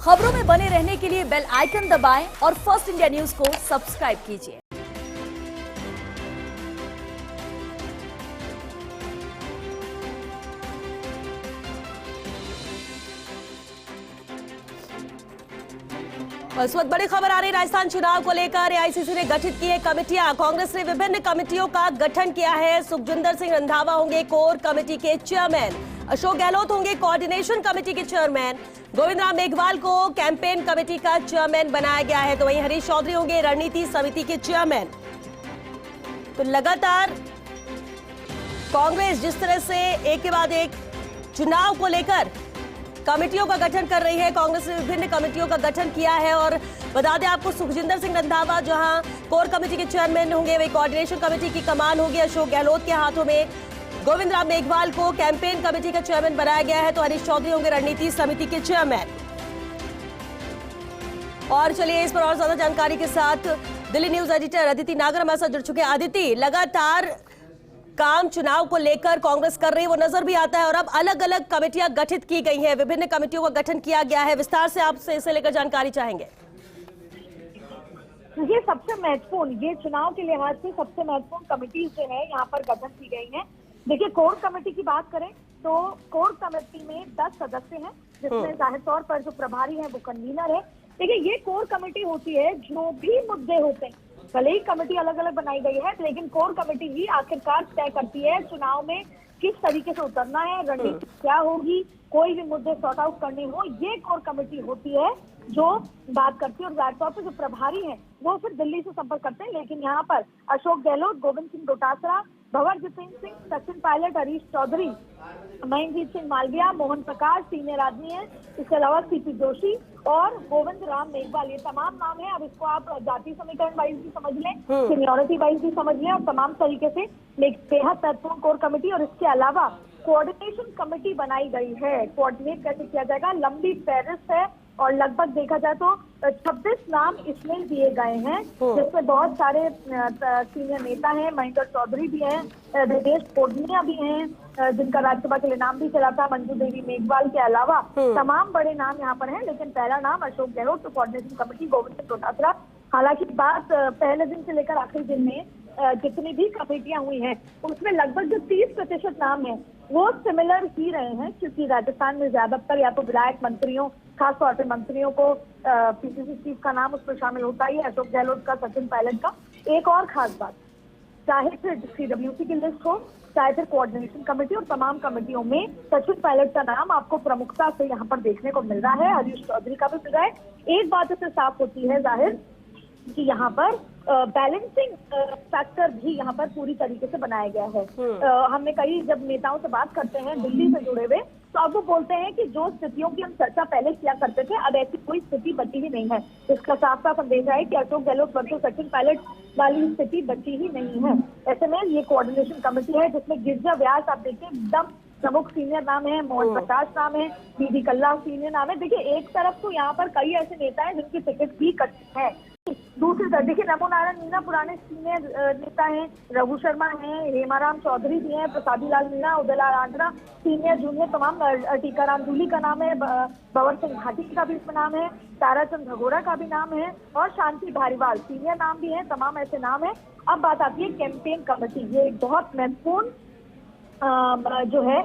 खबरों में बने रहने के लिए बेल आइकन दबाएं और फर्स्ट इंडिया न्यूज को सब्सक्राइब कीजिए। इस वक्त बड़ी खबर आ रही राजस्थान चुनाव को लेकर एआईसीसी ने गठित की है कमेटियां। कांग्रेस ने विभिन्न कमेटियों का गठन किया है। सुखजिंदर सिंह रंधावा होंगे कोर कमेटी के चेयरमैन, अशोक गहलोत होंगे कोऑर्डिनेशन कमेटी के चेयरमैन, गोविंद राम मेघवाल को कैंपेन कमेटी का चेयरमैन बनाया गया है, तो वहीं हरीश चौधरी होंगे रणनीति समिति के चेयरमैन। तो लगातार कांग्रेस जिस तरह से एक के बाद एक चुनाव को लेकर कमेटियों का गठन कर रही है, कांग्रेस ने विभिन्न कमेटियों का गठन किया है। और बता दें आपको, सुखजिंदर सिंह रंधावा जहां कोर कमेटी के चेयरमैन होंगे, वही कोऑर्डिनेशन कमेटी की कमान होगी अशोक गहलोत के हाथों में। गोविंद राम मेघवाल को कैंपेन कमेटी का चेयरमैन बनाया गया है, तो हरीश चौधरी होंगे रणनीति समिति के चेयरमैन। और चलिए इस पर और ज्यादा जानकारी के साथ दिल्ली न्यूज एडिटर अदिति नागर हमारे साथ जुड़ चुके हैं। अदिति, लगातार काम चुनाव को लेकर कांग्रेस कर रही है वो नजर भी आता है, और अब अलग अलग कमेटियां गठित की गई हैं, विभिन्न कमेटियों का गठन किया गया है। विस्तार से आपसे इसे लेकर जानकारी चाहेंगे। ये सबसे महत्वपूर्ण, ये चुनाव के लिहाज से सबसे महत्वपूर्ण कमेटीज जो है यहाँ पर गठन की गई हैं। देखिए, कोर कमेटी की बात करें तो कोर कमेटी में 10 सदस्य हैं, जिसमें जाहिर तौर पर जो प्रभारी है वो कन्वीनर है। देखिए, ये कोर कमेटी होती है, जो भी मुद्दे होते हैं, भले ही कमेटी अलग अलग बनाई गई है, लेकिन कोर कमेटी ही आखिरकार तय करती है चुनाव में किस तरीके से उतरना है, रणनीति क्या होगी, कोई भी मुद्दे सॉर्ट आउट करने हो, ये कोर कमेटी होती है जो बात करती है। और जाहिर तौर पर जो प्रभारी हैं वो फिर दिल्ली से संपर्क करते हैं, लेकिन यहाँ पर अशोक गहलोत, गोविंद सिंह डोटासरा, भंवर जितेंद्र सिंह, सचिन पायलट, हरीश चौधरी, महेंद्रजीत सिंह मालविया, मोहन प्रकाश सीनियर आदमी है, इसके अलावा सीपी जोशी और गोविंद राम मेघवाल, ये तमाम नाम है। अब इसको आप जाति समीकरण वाइज भी समझ लें, सीनियोरिटी वाइज भी समझ लें, और तमाम तरीके से एक बेहद महत्वपूर्ण कोर कमेटी। और इसके अलावा कोऑर्डिनेशन कमेटी बनाई गई है। कोऑर्डिनेट कैसे किया जाएगा, लंबी फहरिस्त है, और लगभग देखा जाए तो 26 नाम इसमें दिए गए हैं, जिसमें बहुत सारे सीनियर नेता हैं। महेंद्र चौधरी भी हैं, रितेश कोडनिया भी हैं, जिनका राज्यसभा के लिए नाम भी चला था, मंजू देवी मेघवाल के अलावा तमाम बड़े नाम यहाँ पर हैं। लेकिन पहला नाम अशोक गहलोत, तो कोऑर्डिनेशन कमेटी गोविंद सिंह डोटासरा। हालांकि बात पहले दिन से लेकर आखिरी दिन में जितनी भी कमेटियां हुई हैं, उसमें लगभग जो 30% नाम है वो सिमिलर ही रहे हैं, क्योंकि राजस्थान में ज्यादातर या तो विधायक मंत्रियों, खासतौर पर मंत्रियों को पीसीसी चीफ का नाम उसमें शामिल होता ही है, अशोक गहलोत का, सचिन पायलट का। एक और खास बात, चाहे फिर सीडब्ल्यूसी की लिस्ट हो, चाहे फिर कोऑर्डिनेशन कमेटी, और तमाम कमेटियों में सचिन पायलट का नाम आपको प्रमुखता से यहाँ पर देखने को मिल रहा है, हरीश चौधरी का भी मिल रहा है। एक बात इससे साफ होती है जाहिर कि यहाँ पर बैलेंसिंग फैक्टर भी यहाँ पर पूरी तरीके से बनाया गया है। हमने कई जब नेताओं से बात करते हैं दिल्ली से जुड़े हुए, तो अब वो बोलते हैं कि जो स्थितियों की हम चर्चा पहले किया करते थे, अब ऐसी कोई स्थिति बची ही नहीं है। इसका साफ साफ संदेश है कि अशोक गहलोत वर्सेस सचिन पायलट वाली स्थिति बची ही नहीं है। ऐसे में ये कोऑर्डिनेशन कमेटी है, जिसमें गिरिजा व्यास आप देखिए एकदम प्रमुख सीनियर नाम है, मोहन प्रकाश नाम है, बीडी कल्ला सीनियर नाम है। देखिए, एक तरफ तो यहाँ पर कई ऐसे नेता हैं जिनकी टिकट भी कटी है, दूसरी तरफ देखिए नमो नारायण मीणा पुराने सीनियर नेता हैं, रघु शर्मा हैं, हेमाराम चौधरी भी हैं, प्रसादी लाल मीणा, उदयलाल आंध्रा सीनियर जूनियर तमाम, टीकाराम जूली का नाम है, भंवर सिंह भाटी का भी इसमें नाम है, ताराचंद भगोड़ा का भी नाम है, और शांति धारीवाल सीनियर नाम भी है। तमाम ऐसे नाम है। अब बात आती है कैंपेन कमेटी, ये एक बहुत महत्वपूर्ण जो है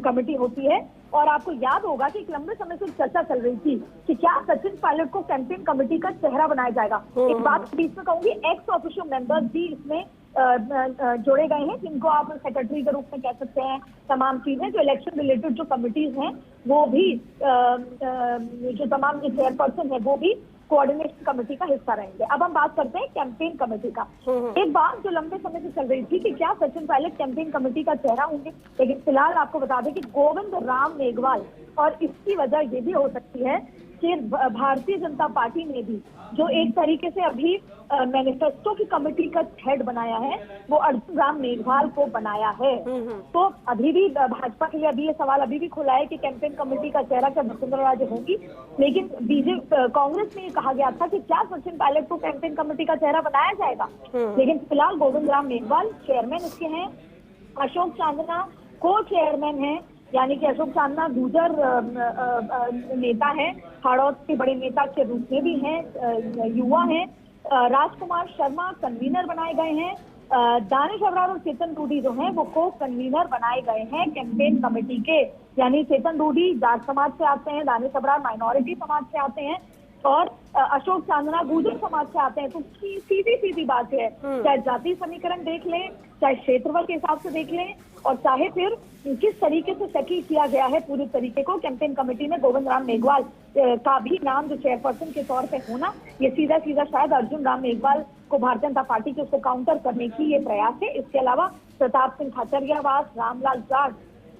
कमेटी होती है। और आपको याद होगा कि एक लंबे समय से चर्चा चल रही थी कि क्या सचिन पायलट को कैंपेन कमेटी का चेहरा बनाया जाएगा। एक बात बीच में कहूंगी, एक्स ऑफिशियो मेंबर्स भी इसमें जोड़े गए हैं, जिनको आप सेक्रेटरी के रूप में कह सकते हैं। तमाम चीजें जो इलेक्शन रिलेटेड जो कमिटीज हैं वो भी जो तमाम जो चेयरपर्सन है वो भी कोऑर्डिनेशन कमेटी का हिस्सा रहेंगे। अब हम बात करते हैं कैंपेन कमेटी का। एक बात जो लंबे समय से चल रही थी कि क्या सचिन पायलट कैंपेन कमेटी का चेहरा होंगे, लेकिन फिलहाल आपको बता दें कि गोविंद राम मेघवाल, और इसकी वजह ये भी हो सकती है कि भारतीय जनता पार्टी ने भी जो एक तरीके से अभी मैनिफेस्टो की कमेटी का हेड बनाया है, वो अर्जुन राम मेघवाल को बनाया है। तो अभी भी भाजपा के लिए अभी ये सवाल अभी भी खुला है कि कैंपेन कमेटी का चेहरा क्या वसुंधरा राजे होंगी। लेकिन बीजेपी कांग्रेस में ये कहा गया था कि क्या सचिन पायलट को कैंपेन कमेटी का चेहरा बनाया जाएगा। लेकिन फिलहाल गोविंद राम मेघवाल चेयरमैन इसके हैं, अशोक चांदना को चेयरमैन है, यानी कि अशोक चांदना गुर्जर नेता हैं, हाड़ौत के बड़े नेता के रूप में भी हैं, युवा हैं। राजकुमार शर्मा कन्वीनर बनाए गए हैं। दानिश अबरार और चेतन रूडी जो हैं वो को कन्वीनर बनाए गए हैं कैंपेन कमेटी के। यानी चेतन रूडी जाट समाज से आते हैं, दानिश अबरार माइनॉरिटी समाज से आते हैं और अशोक चांदना गुर्जर समाज से आते हैं। तो सीधी सीधी बात है, चाहे जाति समीकरण देख लें, चाहे क्षेत्रफल के हिसाब से देख लें और चाहे फिर किस तरीके से सेटल किया गया है पूरे तरीके को कैंपेन कमेटी में गोविंद राम मेघवाल का भी नाम जो चेयरपर्सन के तौर पे होना, ये सीधा सीधा शायद अर्जुन राम मेघवाल को भारतीय जनता पार्टी के उसको काउंटर करने की ये प्रयास है। इसके अलावा प्रताप सिंह खाचरियावास, रामलाल जाट,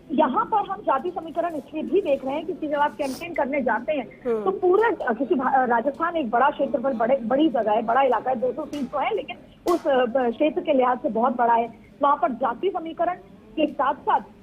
यहाँ पर हम जाति समीकरण इसलिए भी देख रहे हैं क्योंकि जब आप कैंपेन करने जाते हैं तो पूरे, क्योंकि राजस्थान एक बड़ा क्षेत्रफल, बड़ी जगह है, बड़ा इलाका है, 200 सीट तो है लेकिन उस क्षेत्र के लिहाज से बहुत बड़ा है। वहां पर जाति समीकरण के साथ साथ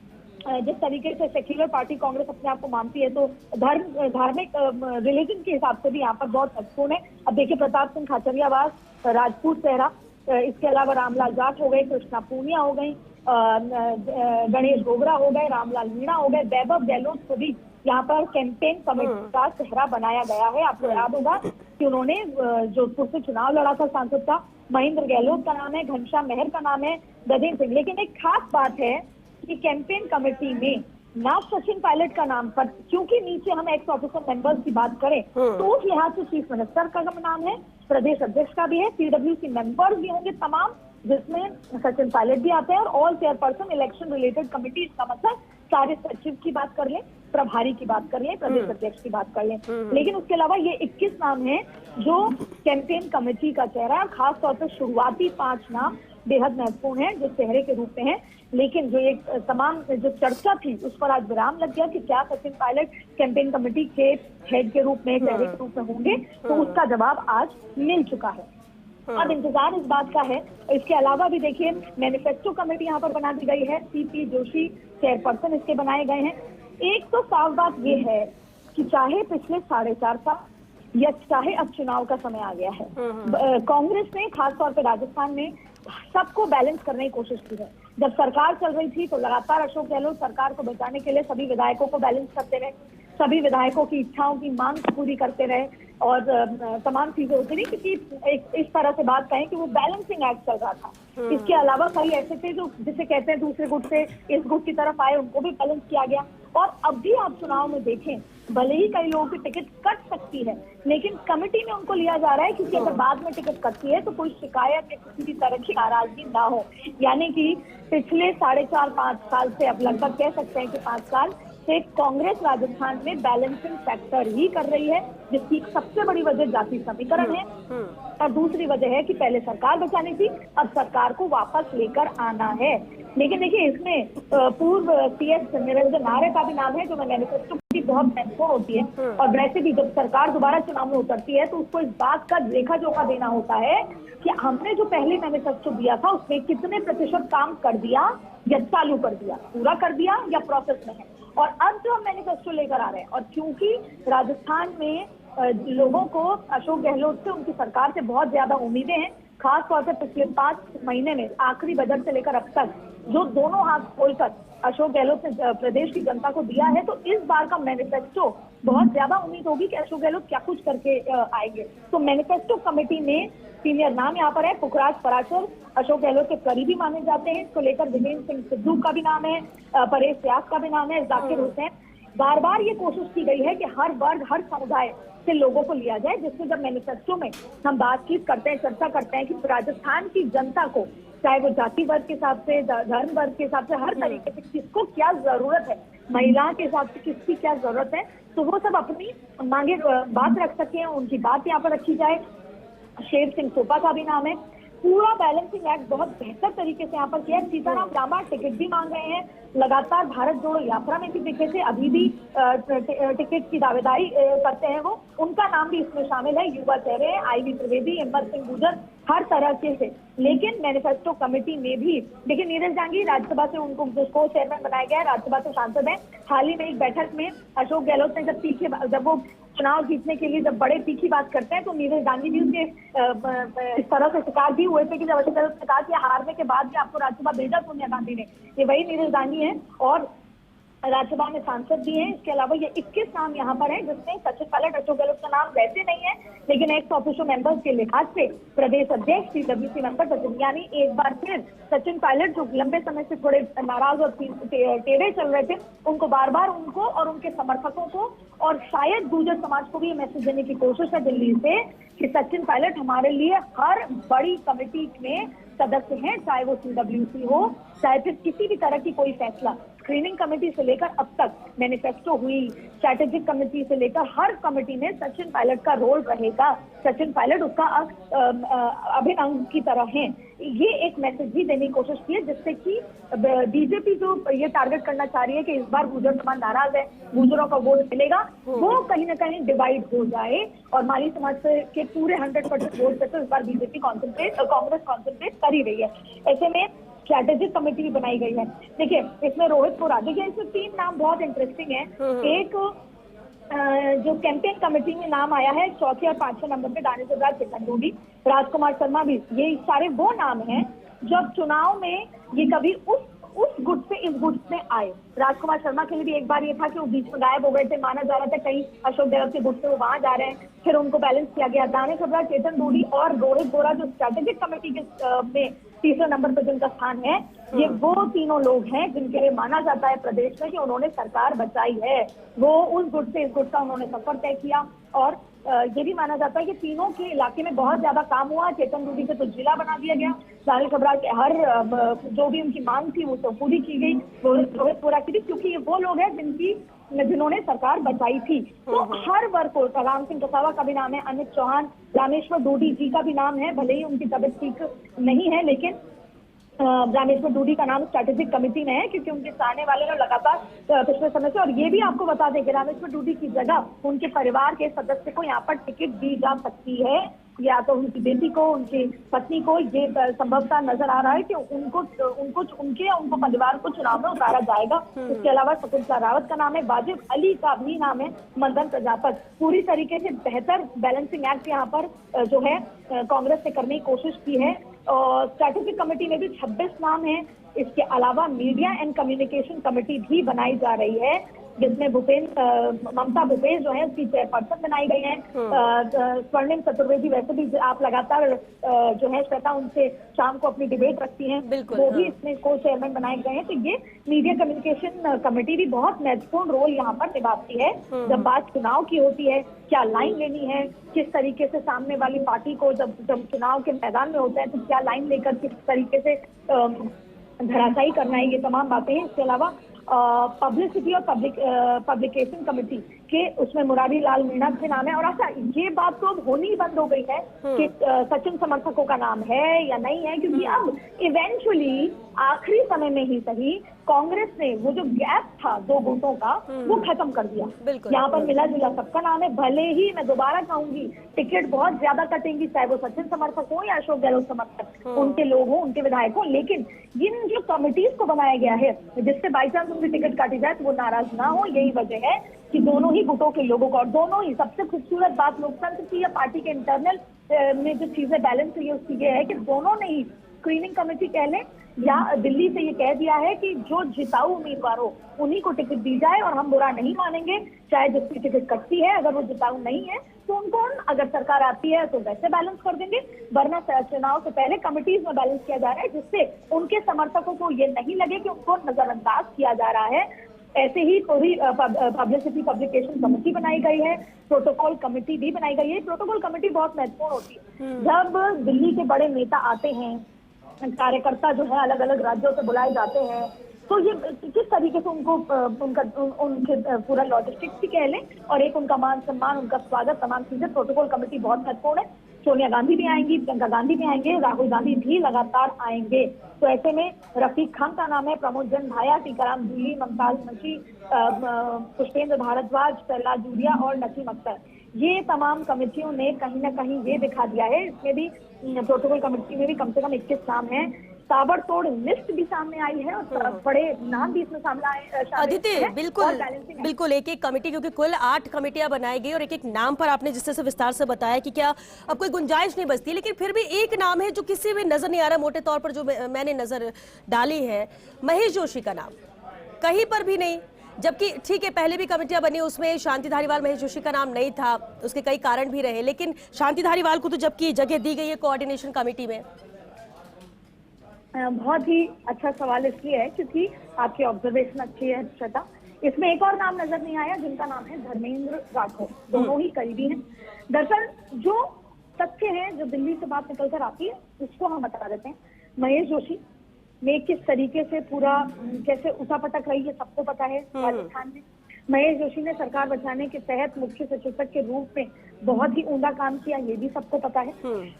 जिस तरीके से सेक्युलर पार्टी कांग्रेस अपने आप को मानती है तो धार्मिक रिलीजन के हिसाब से भी यहाँ पर बहुत महत्वपूर्ण है। अब देखिए प्रताप सिंह खाचरियावास, राजपूत सेहरा, इसके अलावा रामलाल जाट हो गए, कृष्णा पूनिया हो गई, गणेश गोगरा हो गए, रामलाल मीणा हो गए, वैभव गहलोत को भी यहाँ पर कैंपेन कमेटी का चेहरा बनाया गया है। आपको याद होगा कि उन्होंने जोधपुर से चुनाव लड़ा था सांसद का। महेंद्र गहलोत का नाम है, घनश्याम मेहर का नाम है, गजेंद्र सिंह। लेकिन एक खास बात है कि कैंपेन कमेटी में ना सचिन पायलट का नाम पर, क्योंकि नीचे हम एक्स ऑफिसर मेंबर्स की बात करें तो उस लिहाज से चीफ मिनिस्टर का नाम है, प्रदेश अध्यक्ष का भी है, पीडब्ल्यूसी मेंबर्स भी होंगे तमाम, जिसमें सचिन पायलट भी आते हैं और all chairperson election related committee. इसका मतलब सारे सचिव की बात कर लें, प्रभारी की बात कर लें, प्रदेश अध्यक्ष की बात कर लें। लेकिन उसके अलावा ये 21 नाम है जो कैंपेन कमेटी का चेहरा है। खास तौर पर शुरुआती 5 नाम बेहद महत्वपूर्ण है जो चेहरे के रूप में है। लेकिन जो एक तमाम जो चर्चा थी उस पर आज विराम लग गया कि क्या सचिन पायलट कैंपेन कमेटी के हेड के रूप में, चेहरे के रूप में होंगे, तो उसका जवाब आज मिल चुका है। अब इंतजार इस बात का है। इसके अलावा भी देखिए मैनिफेस्टो कमेटी यहाँ पर बना दी गई है, सीपी जोशी चेयरपर्सन इसके बनाए गए हैं। एक तो साफ बात ये है कि चाहे पिछले 4.5 साल या चाहे अब चुनाव का समय आ गया है, कांग्रेस ने खासतौर पर राजस्थान में सबको बैलेंस करने की कोशिश की है। जब सरकार चल रही थी तो लगातार अशोक गहलोत सरकार को बचाने के लिए सभी विधायकों को बैलेंस करते रहे, सभी विधायकों की इच्छाओं की मांग पूरी करते रहे और तमाम चीजें होती रही, क्योंकि इस तरह से बात कहें कि वो बैलेंसिंग एक्ट चल रहा था। इसके अलावा कई ऐसे थे जो जिसे कहते हैं दूसरे गुट से इस गुट की तरफ आए, उनको भी बैलेंस किया गया। और अब भी आप चुनाव में देखें, भले ही कई लोगों की टिकट कट सकती है लेकिन कमेटी में उनको लिया जा रहा है, क्योंकि अगर बाद में टिकट कटती है तो कोई शिकायत या किसी भी तरह की नाराजगी ना हो। यानी कि पिछले 4.5-5 साल से, अब लगभग कह सकते हैं कि 5 साल से कांग्रेस राजस्थान में बैलेंसिंग फैक्टर ही कर रही है, जिसकी सबसे बड़ी वजह जाति समीकरण है और दूसरी वजह है कि पहले सरकार बचानी थी, अब सरकार को वापस लेकर आना है। लेकिन देखिए इसमें पूर्व CS निरंजन आर्य का भी नाम है, जो मैनिफेस्टो की बहुत महत्वपूर्ण होती है। और वैसे भी जब सरकार दोबारा चुनाव में उतरती है तो उसको इस बात का लेखा जोखा देना होता है कि हमने जो पहले मैनिफेस्टो दिया था उसमें कितने प्रतिशत काम कर दिया या चालू कर दिया, पूरा कर दिया या प्रोसेस में है। और अब जो हम मैनिफेस्टो लेकर आ रहे हैं, और क्योंकि राजस्थान में लोगों को अशोक गहलोत से, उनकी सरकार से बहुत ज्यादा उम्मीदें हैं, खास तौर से पिछले 5 महीने में आखिरी बजट से लेकर अब तक जो दोनों हाथ खोलकर अशोक गहलोत ने प्रदेश की जनता को दिया है, तो इस बार का मैनिफेस्टो बहुत ज्यादा उम्मीद होगी कि अशोक गहलोत क्या कुछ करके आएंगे। तो मैनिफेस्टो कमेटी में सीनियर नाम यहाँ पर है, पुखराज पराशर अशोक गहलोत के करीबी माने जाते हैं। इसको लेकर विजेंद्र सिंह सिद्धू का भी नाम है, परेश व्यास का भी नाम है, जाकिर हुसैन। बार बार ये कोशिश की गई है कि हर वर्ग, हर समुदाय से लोगों को लिया जाए, जिससे जब मैनिफेस्टो में हम बातचीत करते हैं, चर्चा करते हैं कि राजस्थान की जनता को, चाहे वो जाति वर्ग के हिसाब से, धर्म वर्ग के हिसाब से, हर तरीके से किसको क्या जरूरत है, महिला के हिसाब से किसकी क्या जरूरत है, तो वो सब अपनी मांगे बात रख सके, उनकी बात यहाँ पर रखी जाए। शेर सिंह सोपा का भी नाम है। पूरा बैलेंसिंग एक्ट बहुत बेहतर तरीके से यहाँ पर किया। सीताराम लांबा टिकट भी मांग रहे हैं, लगातार भारत जोड़ो यात्रा में भी दिखे थे, अभी भी टिकट की दावेदारी करते हैं वो, उनका नाम भी इसमें शामिल है। युवा चेहरे हैं, IV त्रिवेदी, हिम्मत सिंह गुर्जर, हर तरह के से। लेकिन मैनिफेस्टो कमेटी में भी देखिए नीरज डांगी राज्यसभा से उनको को चेयरमैन बनाया गया है, राज्यसभा से सांसद है। हाल ही में एक बैठक में अशोक गहलोत ने जब वो चुनाव जीतने के लिए जब बड़े तीखी बात करते हैं तो नीरज डांगी भी उसके इस तरह से शिकार भी हुए थे कि जब अशोक गहलोत ने कहा कि हारने के बाद भी आपको राज्यसभा भेजा सोनिया गांधी ने, ये वही नीरज डांगी है। और राज्यसभा में सांसद भी हैं। इसके अलावा ये 21 नाम यहाँ पर हैं, जिसमें सचिन पायलट, अशोक गहलोत का नाम वैसे नहीं है, लेकिन एक्स ऑफिशियो मेंबर्स के लिहाज से प्रदेश अध्यक्ष पीडब्ल्यूसी मेंबर सचिन, यानी एक बार फिर सचिन पायलट जो लंबे समय से थोड़े नाराज और टेढ़े चल रहे थे, उनको बार बार उनको और उनके समर्थकों को और शायद गुर्जर समाज को भी ये मैसेज देने की कोशिश है दिल्ली से कि सचिन पायलट हमारे लिए हर बड़ी कमेटी में सदस्य हैं, चाहे वो सीडब्ल्यूसी हो, चाहे फिर किसी भी तरह की कोई फैसला, स्क्रीनिंग कमेटी से लेकर अब तक मैनिफेस्टो हुई, स्ट्रैटेजिक कमेटी से लेकर हर कमेटी में सचिन पायलट का रोल रहेगा। सचिन पायलट उसका अभिन्न अंग की तरह हैं। ये एक मैसेज भी देने की कोशिश की है, जिससे कि बीजेपी जो ये टारगेट करना चाह रही है कि इस बार गुर्जर समाज नाराज है, गुर्जरों का वोट मिलेगा, वो कहीं ना कहीं डिवाइड हो जाए और माली समाज के पूरे 100% वोट पे तो इस बार बीजेपी कांग्रेस कॉन्सेंट्रेट कर ही रही है। ऐसे में स्ट्रैटेजिक कमेटी भी बनाई गई है। देखिए, इसमें रोहित कोरा, देखिए इसमें 3 नाम बहुत इंटरेस्टिंग है। एक जो कैंपेन कमेटी में नाम आया है 4थे और 5वें नंबर पे दानिश अब्रार, चेतन डोडी, राजकुमार शर्मा भी, ये सारे वो नाम हैं जो अब चुनाव में ये कभी उस गुट से इस गुट में आए। राजकुमार शर्मा के लिए भी एक बार ये था कि वो बीच में गायब हो गए थे, माना जा रहा था कहीं अशोक गहलोत के गुट से वो वहां जा रहे हैं, फिर उनको बैलेंस किया गया। दानिश अब्रार, चेतन डोडी और रोहित बोरा जो स्ट्रैटेजिक कमेटी के में 3रे नंबर पर जिनका स्थान है, ये वो तीनों लोग हैं जिनके लिए माना जाता है प्रदेश में कि उन्होंने सरकार बचाई है। वो उस गुट से इस गुट का उन्होंने सफर तय किया और ये भी माना जाता है कि तीनों के इलाके में बहुत ज्यादा काम हुआ। चेतन डोडी को तो जिला बना दिया गया, दानिश अब्रार के हर जो भी उनकी मांग थी वो तो पूरी की गई, रोहित बोरा की भी, क्योंकि ये वो लोग हैं जिन्होंने सरकार बचाई थी। तो हर वर्ग को, राम सिंह कसावा का भी नाम है, अमित चौहान, रामेश्वर डोडी जी का भी नाम है, भले ही उनकी तबीयत ठीक नहीं है, लेकिन रामेश्वर डोडी का नाम स्ट्रैटेजिक कमेटी में है क्योंकि उनके सामने वाले लोग लगातार पिछले समय से। और ये भी आपको बता दें कि रामेश्वर डोडी की जगह उनके परिवार के सदस्य को यहाँ पर टिकट दी जा सकती है, या तो उनकी बेटी को, उनकी पत्नी को। ये संभवतः नजर आ रहा है कि उनको परिवार को चुनाव में उतारा जाएगा। इसके अलावा शकुंतला रावत का नाम है, वाजिब अली का भी नाम है, मंदन प्रजापत। पूरी तरीके से बेहतर बैलेंसिंग एक्ट यहाँ पर जो है कांग्रेस ने करने की कोशिश की है। और स्ट्रैटेजिक कमेटी में भी 26 नाम है। इसके अलावा मीडिया एंड कम्युनिकेशन कमेटी भी बनाई जा रही है, जिसमें ममता भूपेश जो है उसकी चेयरपर्सन बनाई गई है। स्वर्णिम चतुर्वेदी वैसे भी आप लगातार जो है श्वेता उनसे शाम को अपनी डिबेट रखती हैं, वो भी इसमें को चेयरमैन बनाए गए हैं। तो ये मीडिया कम्युनिकेशन कमेटी भी बहुत महत्वपूर्ण रोल यहाँ पर निभाती है। जब बात चुनाव की होती है, क्या लाइन लेनी है, किस तरीके से सामने वाली पार्टी को जब चुनाव के मैदान में होता है तो क्या लाइन लेकर किस तरीके से धराशायी करना है, ये तमाम बातें हैं। इसके अलावा पब्लिसिटी और पब्लिकेशन कमेटी के उसमें मुरारी लाल मीणा के नाम है। और अच्छा, ये बात तो अब होनी ही बंद हो गई है कि सचिन समर्थकों का नाम है या नहीं है, क्योंकि अब इवेंचुअली आखिरी समय में ही सही कांग्रेस ने वो जो गैप था 2 गुटों का वो खत्म कर दिया। यहाँ पर मिला जुला सबका नाम है। भले ही मैं दोबारा कहूंगी टिकट बहुत ज्यादा कटेंगी, चाहे वो सचिन समर्थक हो या अशोक गहलोत समर्थक, उनके लोग हो, उनके विधायक हो, लेकिन इन जो कमिटीज को बनाया गया है जिससे बाई चांस उनकी टिकट काटी जाए तो वो नाराज ना हो। यही वजह है कि दोनों ही गुटों के लोगों को, और दोनों ही सबसे खूबसूरत बात लोकतंत्र की या पार्टी के इंटरनल में जो चीजें बैलेंस हुई है उसकी ये है कि दोनों ने ही स्क्रीनिंग कमेटी कह लें या दिल्ली से ये कह दिया है कि जो जिताऊ उम्मीदवार हो उन्हीं को टिकट दी जाए, और हम बुरा नहीं मानेंगे चाहे जिसकी टिकट कटती है, अगर वो जिताऊ नहीं है तो उनको, अगर सरकार आती है तो वैसे बैलेंस कर देंगे, वरना चुनाव से पहले कमिटीज में बैलेंस किया जा रहा है, जिससे उनके समर्थकों को ये नहीं लगे कि उनको नजरअंदाज किया जा रहा है। ऐसे ही पूरी पब्लिसिटी पब्लिकेशन कमेटी बनाई गई है, प्रोटोकॉल कमेटी भी बनाई गई है। प्रोटोकॉल कमेटी बहुत महत्वपूर्ण होती है। जब दिल्ली के बड़े नेता आते हैं, कार्यकर्ता जो है अलग अलग राज्यों से बुलाए जाते हैं, तो ये किस तरीके से उनके पूरा लॉजिस्टिक्स भी कह लें और एक उनका मान सम्मान, उनका स्वागत, तमाम चीजें, प्रोटोकॉल कमेटी बहुत महत्वपूर्ण है। सोनिया गांधी भी आएंगी, प्रियंका गांधी भी आएंगे, राहुल गांधी भी लगातार आएंगे। तो ऐसे में रफीक खान का नाम है, प्रमोद जन भाया, टीकाराम जूली, ममताज नकवी, पुष्पेंद्र भारद्वाज, प्रहलाद जूरिया और नसीम अख्तर। ये तमाम कमेटियों ने कहीं ना कहीं ये दिखा दिया है, इसमें भी प्रोटोकॉल कमेटी में भी कम से कम 21 नाम है। ताबड़तोड़ लिस्ट भी सामने आई है और बड़े नाम भी इसमें सामने आए। अदिति, बिल्कुल एक एक कमेटी, क्योंकि कुल 8 कमेटियां बनाई गई और एक एक नाम पर आपने जिस तरह से विस्तार से बताया कि क्या अब कोई गुंजाइश नहीं बचती, लेकिन फिर भी एक नाम है जो किसी भी नजर नहीं आ रहा, मोटे तौर पर जो मैंने नजर डाली है, महेश जोशी का नाम कहीं पर भी नहीं। जबकि ठीक है, पहले भी कमेटियां बनी, उसमें शांति धारीवाल, महेश जोशी का नाम नहीं था, उसके कई कारण भी रहे, लेकिन शांति धारीवाल को तो जबकि जगह दी गई है कोऑर्डिनेशन कमेटी में। बहुत ही अच्छा सवाल इसलिए है क्योंकि आपकी ऑब्जर्वेशन अच्छी है श्वेता। इसमें एक और नाम नजर नहीं आया जिनका नाम है धर्मेंद्र राठौर। दोनों ही करीबी हैं। दरअसल जो तथ्य हैं, जो दिल्ली से बात निकल कर आती है, उसको हम बता देते हैं। महेश जोशी में किस तरीके से पूरा कैसे उठापटक रही है सबको पता है राजस्थान में। महेश जोशी ने सरकार बचाने के तहत मुख्य सचेतक के रूप में बहुत ही उमदा काम किया, ये भी सबको पता है।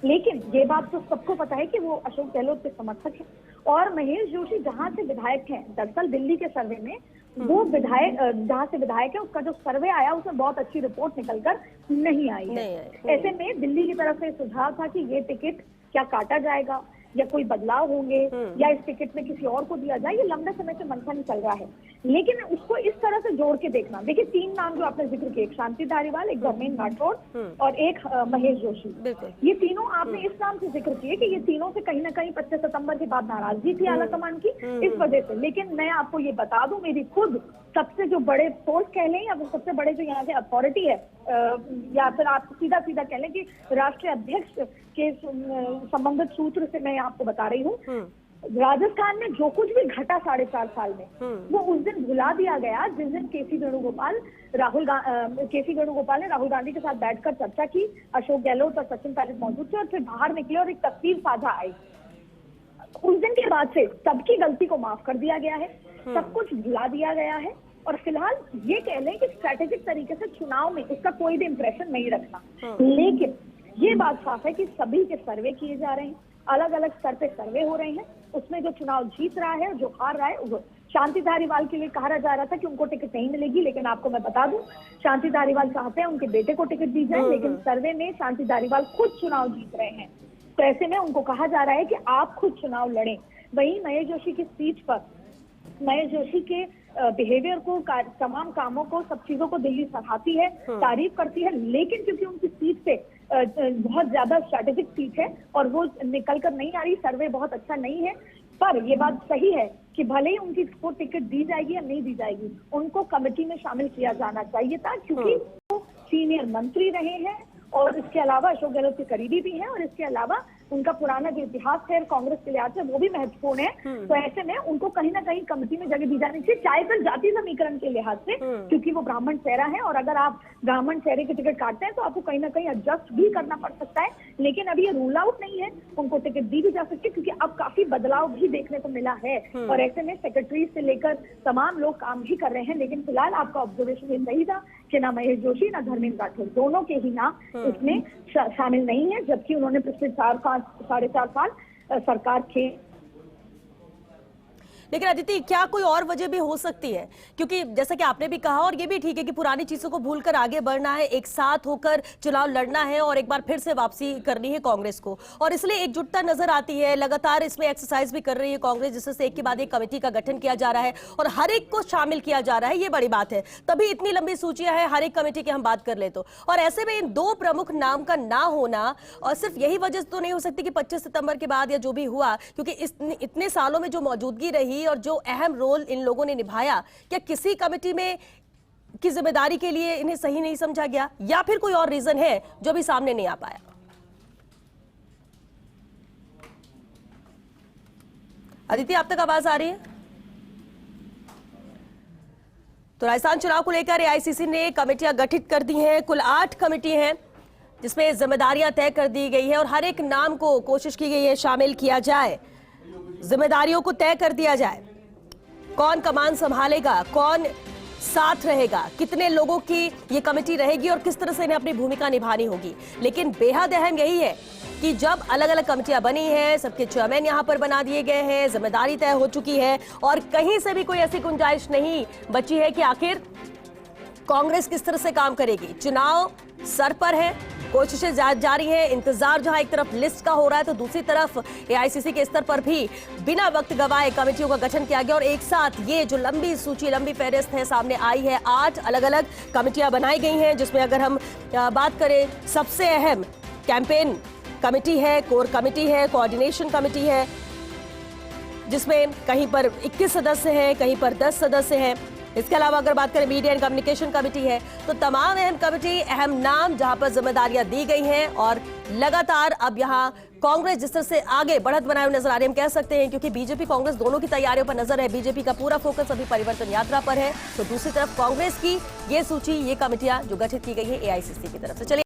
लेकिन ये बात तो सबको पता है कि वो अशोक गहलोत के समर्थक हैं। और महेश जोशी जहां से विधायक हैं, दरअसल दिल्ली के सर्वे में वो विधायक जहां से विधायक है उसका जो सर्वे आया उसमें बहुत अच्छी रिपोर्ट निकलकर नहीं आई है। ऐसे में दिल्ली की तरफ से सुझाव था कि ये टिकट क्या काटा जाएगा या कोई बदलाव होंगे या इस टिकट में किसी और को दिया जाए, ये लंबे समय से मंथन चल रहा है। लेकिन उसको इस तरह से जोड़ के देखना, देखिए 3 नाम जो आपने जिक्र किए, एक शांति धारीवाल, एक धर्मेंद्र राठौर और एक महेश जोशी, ये तीनों आपने इस नाम से जिक्र किए कि ये तीनों से कहीं ना कहीं 25 सितंबर के बाद नाराजगी थी आलाकमान की इस वजह से। लेकिन मैं आपको ये बता दूं, मेरी खुद सबसे जो बड़े सोर्स कह लें या सबसे बड़े जो यहाँ के अथॉरिटी है या फिर आप सीधा सीधा कह लें कि राष्ट्रीय अध्यक्ष के संबंधित सूत्र से मैं आपको बता रही हूँ, राजस्थान में जो कुछ भी घटा 4.5 साल में वो उस दिन भुला दिया गया जिस दिन केसी वेणुगोपाल ने राहुल गांधी के साथ बैठकर चर्चा की। अशोक गहलोत और सचिन पायलट मौजूद थे और फिर बाहर निकले और एक तस्वीर साझा आई। उस दिन के बाद से सबकी गलती को माफ कर दिया गया है, सब कुछ भुला दिया गया है और फिलहाल ये कह लें कि स्ट्रैटेजिक तरीके से चुनाव में उसका कोई भी इंप्रेशन नहीं रखना। लेकिन ये बात साफ है कि सभी के सर्वे किए जा रहे हैं, अलग अलग स्तर पे सर्वे हो रहे हैं। उसमें जो चुनाव जीत रहा है और जो हार रहा है, शांति धारीवाल के लिए कहा जा रहा था कि उनको टिकट नहीं मिलेगी, लेकिन आपको मैं बता दूं शांति धारीवाल चाहते हैं उनके बेटे को टिकट दी जाए, लेकिन सर्वे में शांति धारीवाल खुद चुनाव जीत रहे हैं। तो ऐसे में उनको कहा जा रहा है कि आप खुद चुनाव लड़ें। वहीं महेश जोशी की स्पीच पर, महेश जोशी के बिहेवियर को, तमाम कामों को, सब चीजों को दिल्ली सराहती है, तारीफ करती है, लेकिन क्योंकि उनकी सीट से बहुत ज्यादा स्ट्रैटेजिक सीट है और वो निकल कर नहीं आ रही, सर्वे बहुत अच्छा नहीं है। पर ये बात सही है कि भले ही उनकी को टिकट दी जाएगी या नहीं दी जाएगी, उनको कमेटी में शामिल किया जाना चाहिए था, क्योंकि वो सीनियर मंत्री रहे हैं और इसके अलावा अशोक गहलोत के करीबी भी हैं और इसके अलावा उनका पुराना जो इतिहास है कांग्रेस के लिहाज से वो भी महत्वपूर्ण है। तो ऐसे में उनको कहीं ना कहीं कमेटी में जगह दी जानी चाहिए, चाहे फिर जाति समीकरण के लिहाज से, क्योंकि वो ब्राह्मण चेहरा है और अगर आप ब्राह्मण चेहरे की टिकट काटते हैं तो आपको कहीं ना कहीं एडजस्ट भी करना पड़ सकता है। लेकिन अभी ये रूल आउट नहीं है, उनको टिकट दी भी जा सकती है क्योंकि अब काफी बदलाव भी देखने को मिला है और ऐसे में सेक्रेटरी से लेकर तमाम लोग काम भी कर रहे हैं। लेकिन फिलहाल आपका ऑब्जर्वेशन ये सही था कि ना महेश जोशी ना धर्मेंद्र राठौर, दोनों के ही नाम इसमें शामिल नहीं है, जबकि उन्होंने पिछले 4.5 साल सरकार के। लेकिन अदिति, क्या कोई और वजह भी हो सकती है? क्योंकि जैसा कि आपने भी कहा और ये भी ठीक है कि पुरानी चीजों को भूलकर आगे बढ़ना है, एक साथ होकर चुनाव लड़ना है और एक बार फिर से वापसी करनी है कांग्रेस को, और इसलिए एकजुटता नजर आती है। लगातार इसमें एक्सरसाइज भी कर रही है कांग्रेस, जिससे एक के बाद एक कमेटी का गठन किया जा रहा है और हर एक को शामिल किया जा रहा है। ये बड़ी बात है, तभी इतनी लंबी सूचियां हैं हर एक कमेटी की हम बात कर ले तो। और ऐसे में इन 2 प्रमुख नाम का ना होना, और सिर्फ यही वजह तो नहीं हो सकती कि 25 सितंबर के बाद या जो भी हुआ, क्योंकि इतने सालों में जो मौजूदगी रही और जो अहम रोल इन लोगों ने निभाया, क्या किसी कमेटी में की जिम्मेदारी के लिए इन्हें सही नहीं समझा गया, या फिर कोई और रीजन है जो भी सामने नहीं आ पाया? अदिति, आप तक आवाज आ रही है? तो राजस्थान चुनाव को लेकर एआईसीसी ने कमेटियां गठित कर दी हैं। कुल 8 कमेटी हैं जिसमें जिम्मेदारियां तय कर दी गई है और हर एक नाम को कोशिश की गई है शामिल किया जाए, जिम्मेदारियों को तय कर दिया जाए, कौन कमान संभालेगा, कौन साथ रहेगा, कितने लोगों की ये कमेटी रहेगी और किस तरह से इन्हें अपनी भूमिका निभानी होगी। लेकिन बेहद अहम यही है कि जब अलग अलग कमेटियां बनी हैं, सबके चेयरमैन यहां पर बना दिए गए हैं, जिम्मेदारी तय हो चुकी है और कहीं से भी कोई ऐसी गुंजाइश नहीं बची है कि आखिर कांग्रेस किस तरह से काम करेगी। चुनाव सर पर है, कोशिशें जारी हैं, इंतजार जहां एक तरफ लिस्ट का हो रहा है तो दूसरी तरफ एआईसीसी के स्तर पर भी बिना वक्त गवाए कमेटियों का गठन किया गया और एक साथ ये जो लंबी सूची, लंबी फहरिस्त है सामने आई है। 8 अलग अलग कमेटियां बनाई गई हैं, जिसमें अगर हम बात करें सबसे अहम कैंपेन कमेटी है, कोर कमेटी है, कोऑर्डिनेशन कमेटी है, जिसमें कहीं पर 21 सदस्य हैं, कहीं पर 10 सदस्य हैं। इसके अलावा अगर बात करें मीडिया एंड कम्युनिकेशन कमेटी है, तो तमाम अहम कमेटी, अहम नाम जहां पर जिम्मेदारियां दी गई हैं और लगातार अब यहां कांग्रेस जिस तरह से आगे बढ़त बनाए हुए नजर आ रही है, हम कह सकते हैं, क्योंकि बीजेपी कांग्रेस दोनों की तैयारियों पर नजर है। बीजेपी का पूरा फोकस अभी परिवर्तन यात्रा पर है, तो दूसरी तरफ कांग्रेस की ये सूची, ये कमेटियां जो गठित की गई है एआईसीसी की तरफ से। चलिए